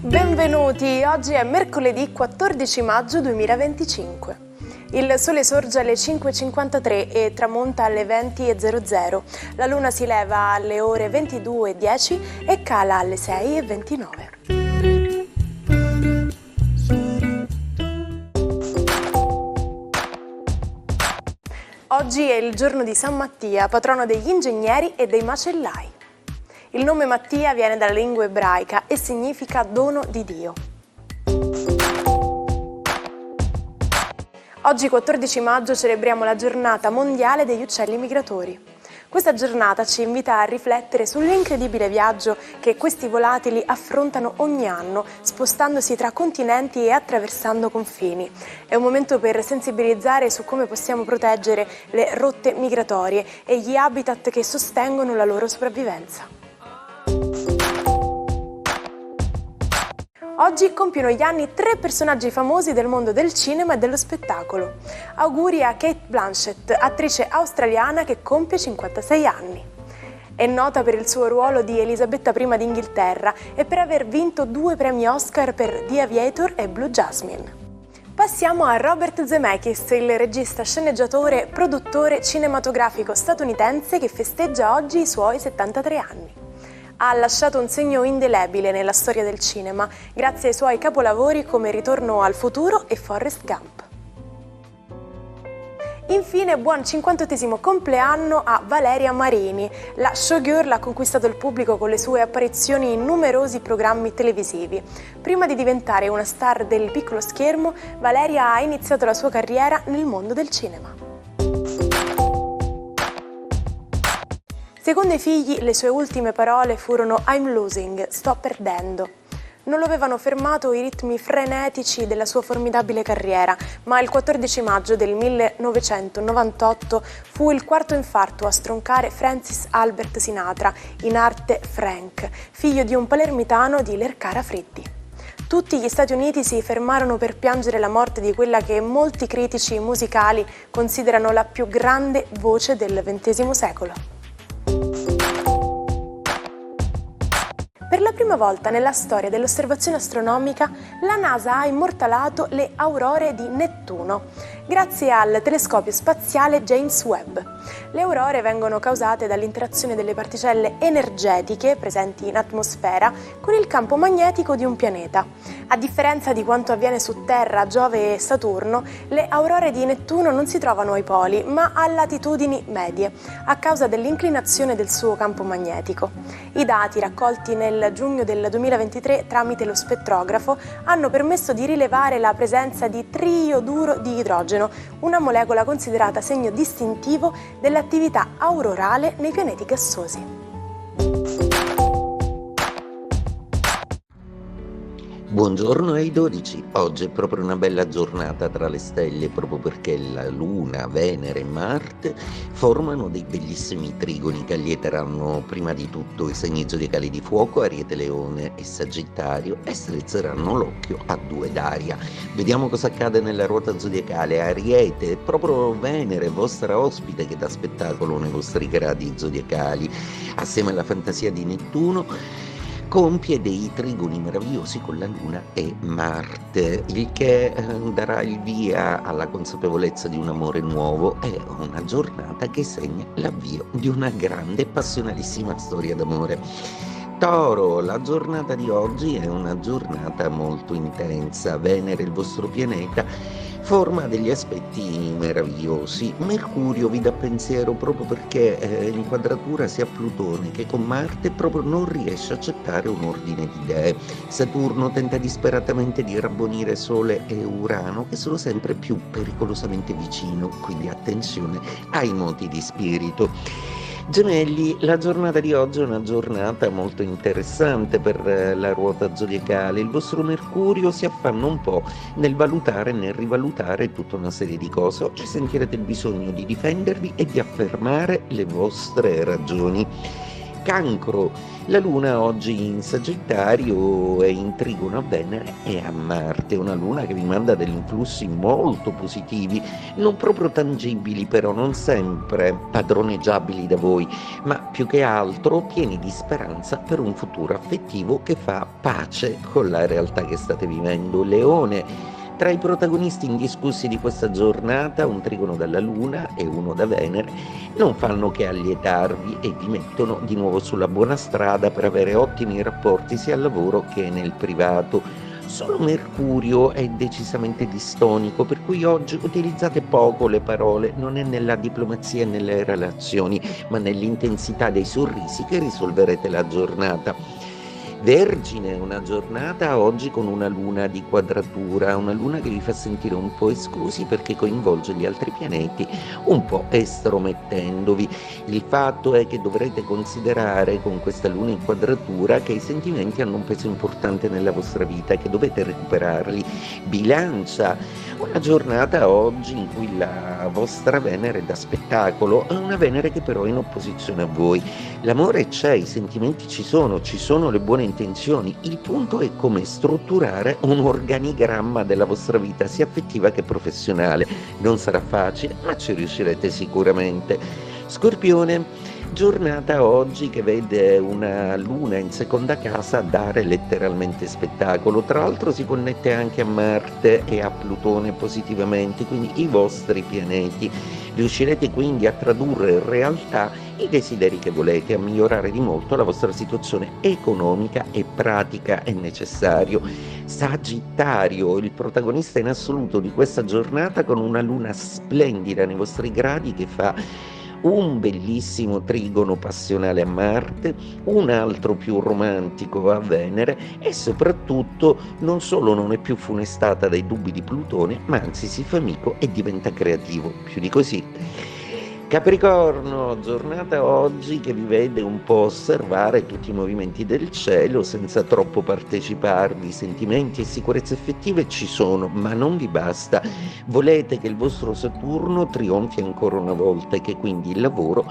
Benvenuti, oggi è mercoledì 14 maggio 2025. Il sole sorge alle 5.53 e tramonta alle 20.00. La luna si leva alle ore 22.10 e cala alle 6.29. Oggi è il giorno di San Mattia, patrono degli ingegneri e dei macellai. Il nome Mattia viene dalla lingua ebraica e significa dono di Dio. Oggi 14 maggio celebriamo la giornata mondiale degli uccelli migratori. Questa giornata ci invita a riflettere sull'incredibile viaggio che questi volatili affrontano ogni anno, spostandosi tra continenti e attraversando confini. È un momento per sensibilizzare su come possiamo proteggere le rotte migratorie e gli habitat che sostengono la loro sopravvivenza. Oggi compiono gli anni 3 personaggi famosi del mondo del cinema e dello spettacolo. Auguri a Cate Blanchett, attrice australiana che compie 56 anni. È nota per il suo ruolo di Elisabetta I d'Inghilterra e per aver vinto 2 premi Oscar per The Aviator e Blue Jasmine. Passiamo a Robert Zemeckis, il regista, sceneggiatore e produttore cinematografico statunitense che festeggia oggi i suoi 73 anni. Ha lasciato un segno indelebile nella storia del cinema grazie ai suoi capolavori come Ritorno al futuro e Forrest Gump. Infine, buon 58° compleanno a Valeria Marini. La showgirl ha conquistato il pubblico con le sue apparizioni in numerosi programmi televisivi. Prima di diventare una star del piccolo schermo, Valeria ha iniziato la sua carriera nel mondo del cinema. Secondo i figli, le sue ultime parole furono "I'm losing", sto perdendo. Non lo avevano fermato i ritmi frenetici della sua formidabile carriera, ma il 14 maggio del 1998 fu il 4º infarto a stroncare Francis Albert Sinatra, in arte Frank, figlio di un palermitano di Lercara Friddi. Tutti gli Stati Uniti si fermarono per piangere la morte di quella che molti critici musicali considerano la più grande voce del XX secolo. Per la prima volta nella storia dell'osservazione astronomica, la NASA ha immortalato le aurore di Nettuno, grazie al telescopio spaziale James Webb. Le aurore vengono causate dall'interazione delle particelle energetiche presenti in atmosfera con il campo magnetico di un pianeta. A differenza di quanto avviene su Terra, Giove e Saturno, le aurore di Nettuno non si trovano ai poli, ma a latitudini medie, a causa dell'inclinazione del suo campo magnetico. I dati raccolti nel giugno del 2023 tramite lo spettrografo hanno permesso di rilevare la presenza di triioduro di idrogeno, una molecola considerata segno distintivo dell'attività aurorale nei pianeti gassosi. Buongiorno ai 12, oggi è proprio una bella giornata tra le stelle proprio perché la Luna, Venere e Marte formano dei bellissimi trigoni che allieteranno prima di tutto i segni zodiacali di Fuoco, Ariete, Leone e Sagittario e strizzeranno l'occhio a 2 d'Aria. Vediamo cosa accade nella ruota zodiacale. Ariete, è proprio Venere, vostra ospite che dà spettacolo nei vostri gradi zodiacali, assieme alla fantasia di Nettuno. Compie dei trigoni meravigliosi con la Luna e Marte, il che darà il via alla consapevolezza di un amore nuovo. È una giornata che segna l'avvio di una grande e passionalissima storia d'amore. Toro, la giornata di oggi è una giornata molto intensa. Venere, il vostro pianeta, forma degli aspetti meravigliosi. Mercurio vi dà pensiero proprio perché in quadratura sia Plutone che con Marte proprio non riesce a accettare un ordine di idee. Saturno tenta disperatamente di rabbonire Sole e Urano che sono sempre più pericolosamente vicino, quindi attenzione ai moti di spirito. Gemelli, la giornata di oggi è una giornata molto interessante per la ruota zodiacale. Il vostro Mercurio si affanna un po' nel valutare e nel rivalutare tutta una serie di cose. Oggi sentirete il bisogno di difendervi e di affermare le vostre ragioni. Cancro, la Luna oggi in Sagittario è in trigono a Venere e a Marte, una Luna che vi manda degli influssi molto positivi, non proprio tangibili però, non sempre padroneggiabili da voi, ma più che altro pieni di speranza per un futuro affettivo che fa pace con la realtà che state vivendo. Leone, tra i protagonisti indiscussi di questa giornata, un trigono dalla Luna e uno da Venere non fanno che allietarvi e vi mettono di nuovo sulla buona strada per avere ottimi rapporti sia al lavoro che nel privato. Solo Mercurio è decisamente distonico, per cui oggi utilizzate poco le parole, non è nella diplomazia e nelle relazioni, ma nell'intensità dei sorrisi che risolverete la giornata. Vergine, una giornata oggi con una luna di quadratura, una luna che vi fa sentire un po' esclusi perché coinvolge gli altri pianeti, un po' estromettendovi. Il fatto è che dovrete considerare con questa luna in quadratura che i sentimenti hanno un peso importante nella vostra vita e che dovete recuperarli. Bilancia, una giornata oggi in cui la vostra Venere dà spettacolo, è una Venere che però è in opposizione a voi. L'amore c'è, i sentimenti ci sono le buone intenzioni. Il punto è come strutturare un organigramma della vostra vita, sia affettiva che professionale. Non sarà facile, ma ci riuscirete sicuramente. Scorpione, giornata oggi che vede una luna in seconda casa dare letteralmente spettacolo. Tra l'altro si connette anche a Marte e a Plutone positivamente, quindi i vostri pianeti. Riuscirete quindi a tradurre in realtà i desideri che volete, a migliorare di molto la vostra situazione economica e pratica. È necessario. Sagittario, il protagonista in assoluto di questa giornata, con una luna splendida nei vostri gradi che fa un bellissimo trigono passionale a Marte, un altro più romantico a Venere e soprattutto non solo non è più funestata dai dubbi di Plutone, ma anzi si fa amico e diventa creativo. Più di così. Capricorno, giornata oggi che vi vede un po' osservare tutti i movimenti del cielo senza troppo parteciparvi. Sentimenti e sicurezze effettive ci sono, ma non vi basta. Volete che il vostro Saturno trionfi ancora una volta e che quindi il lavoro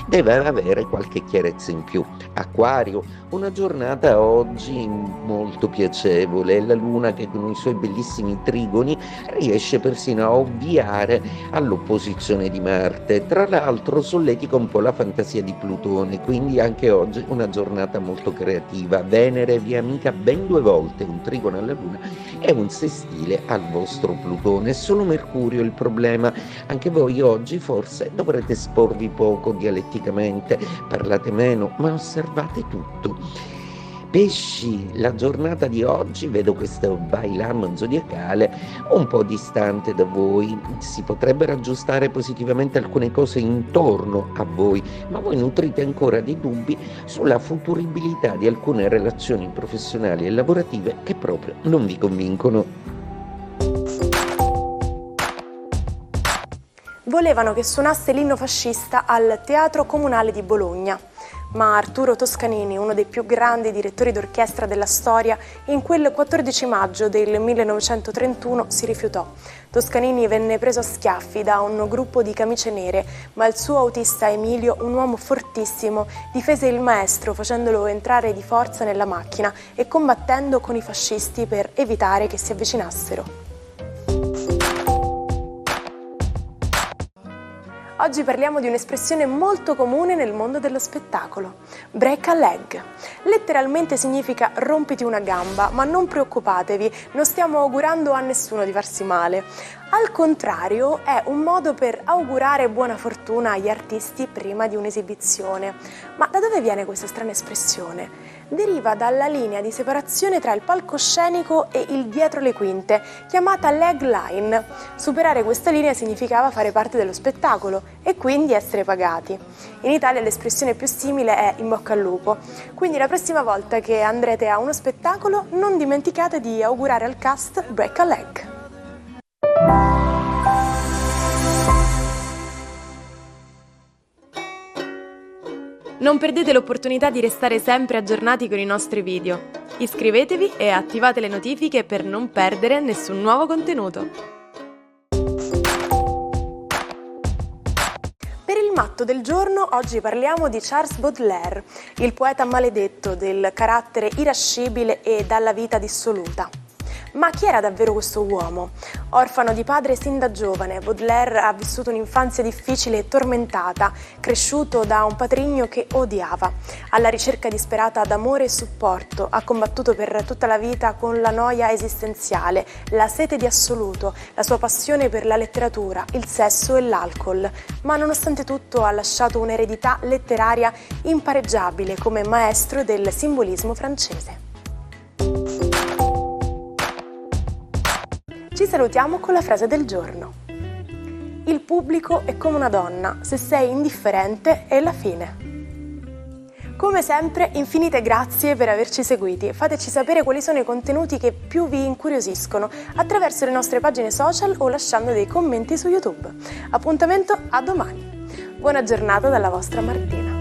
deve avere qualche chiarezza in più. Acquario, una giornata oggi molto piacevole. La Luna che con i suoi bellissimi trigoni riesce persino a ovviare all'opposizione di Marte. Tra l'altro solletica un po' la fantasia di Plutone, quindi anche oggi una giornata molto creativa. Venere vi è amica ben 2 volte, un trigono alla Luna e un sestile al vostro Plutone. Solo Mercurio è il problema. Anche voi oggi forse dovrete esporvi poco dialetticamente, parlate meno, ma osservate tutto. Pesci, la giornata di oggi, vedo questo bailam zodiacale un po' distante da voi, si potrebbero aggiustare positivamente alcune cose intorno a voi, ma voi nutrite ancora dei dubbi sulla futuribilità di alcune relazioni professionali e lavorative che proprio non vi convincono. Volevano che suonasse l'inno fascista al Teatro Comunale di Bologna, ma Arturo Toscanini, uno dei più grandi direttori d'orchestra della storia, in quel 14 maggio del 1931 si rifiutò. Toscanini venne preso a schiaffi da un gruppo di camicie nere, ma il suo autista Emilio, un uomo fortissimo, difese il maestro facendolo entrare di forza nella macchina e combattendo con i fascisti per evitare che si avvicinassero. Oggi parliamo di un'espressione molto comune nel mondo dello spettacolo, break a leg. Letteralmente significa rompiti una gamba, ma non preoccupatevi, non stiamo augurando a nessuno di farsi male. Al contrario, è un modo per augurare buona fortuna agli artisti prima di un'esibizione. Ma da dove viene questa strana espressione? Deriva dalla linea di separazione tra il palcoscenico e il dietro le quinte, chiamata leg line. Superare questa linea significava fare parte dello spettacolo e quindi essere pagati. In Italia l'espressione più simile è in bocca al lupo, quindi la prossima volta che andrete a uno spettacolo non dimenticate di augurare al cast break a leg. Non perdete l'opportunità di restare sempre aggiornati con i nostri video. Iscrivetevi e attivate le notifiche per non perdere nessun nuovo contenuto. Per il matto del giorno oggi parliamo di Charles Baudelaire, il poeta maledetto del carattere irascibile e dalla vita dissoluta. Ma chi era davvero questo uomo? Orfano di padre sin da giovane, Baudelaire ha vissuto un'infanzia difficile e tormentata, cresciuto da un patrigno che odiava. Alla ricerca disperata d'amore e supporto, ha combattuto per tutta la vita con la noia esistenziale, la sete di assoluto, la sua passione per la letteratura, il sesso e l'alcol. Ma nonostante tutto ha lasciato un'eredità letteraria impareggiabile come maestro del simbolismo francese. Ci salutiamo con la frase del giorno. Il pubblico è come una donna, se sei indifferente è la fine. Come sempre, infinite grazie per averci seguiti. Fateci sapere quali sono i contenuti che più vi incuriosiscono attraverso le nostre pagine social o lasciando dei commenti su YouTube. Appuntamento a domani. Buona giornata dalla vostra Martina.